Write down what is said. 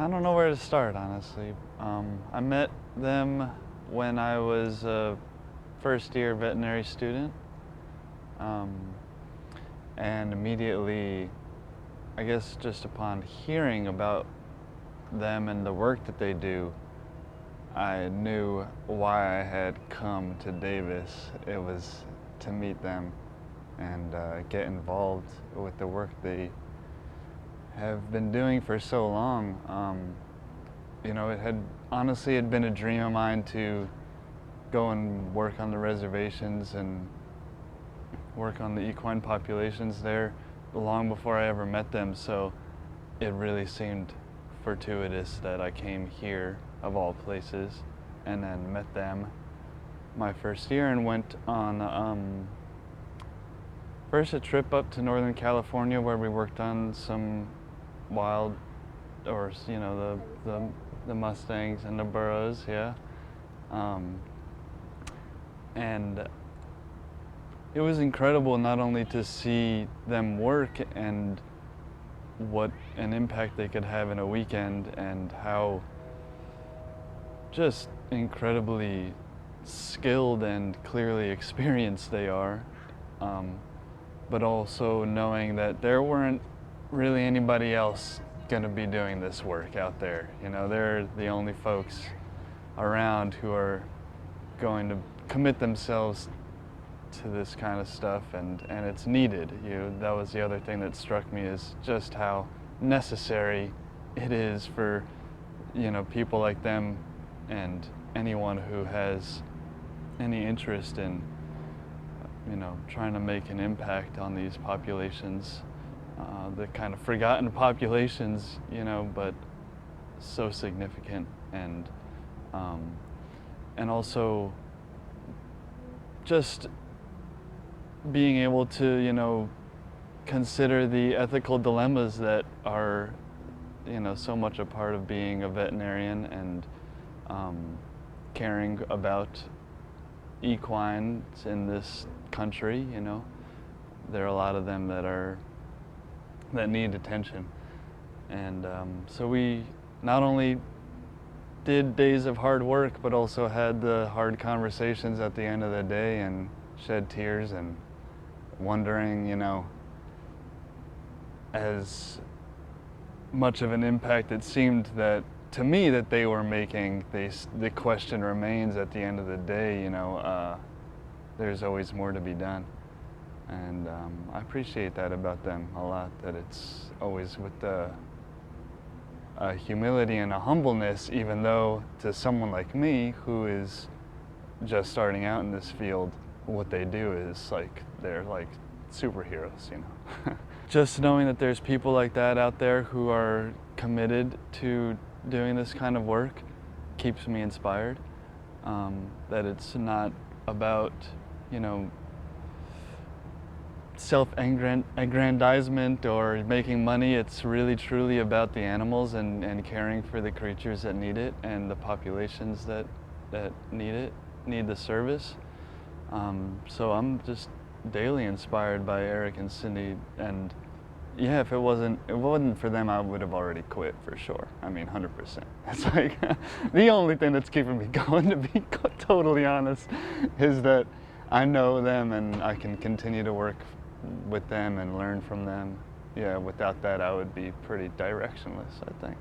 I don't know where to start, honestly. I met them when I was a first-year veterinary student, and immediately, I guess just upon hearing about them and the work that they do, I knew why I had come to Davis. It was to meet them and get involved with the work they have been doing for so long. You know, it had been a dream of mine to go and work on the reservations and work on the equine populations there long before I ever met them, so it really seemed fortuitous that I came here, of all places, and then met them my first year and went on first a trip up to Northern California where we worked on some wild, or you know, the Mustangs and the burros, yeah. And it was incredible not only to see them work and what an impact they could have in a weekend and how just incredibly skilled and clearly experienced they are, but also knowing that there weren't really anybody else going to be doing this work out there. You know, they're the only folks around who are going to commit themselves to this kind of stuff, and it's needed. That was the other thing that struck me, is just how necessary it is for, you know, people like them and anyone who has any interest in, you know, trying to make an impact on these populations, the kind of forgotten populations, you know, but so significant, and also just being able to, you know, consider the ethical dilemmas that are, you know, so much a part of being a veterinarian and caring about equines in this country. You know, there are a lot of them that need attention, and so we not only did days of hard work, but also had the hard conversations at the end of the day and shed tears and wondering, you know, as much of an impact it seemed that to me that they were making, the question remains at the end of the day, you know, there's always more to be done. And I appreciate that about them a lot, that it's always with a humility and a humbleness, even though to someone like me who is just starting out in this field, what they do is like, they're like superheroes, you know. Just knowing that there's people like that out there who are committed to doing this kind of work keeps me inspired. That it's not about, you know, self-aggrandizement or making money. It's really truly about the animals and caring for the creatures that need it and the populations that need the service. So I'm just daily inspired by Eric and Cindy, and yeah, if it wasn't for them, I would have already quit for sure. I mean, 100%. It's like the only thing that's keeping me going, to be totally honest, is that I know them and I can continue to work with them and learn from them. Yeah, without that, I would be pretty directionless, I think.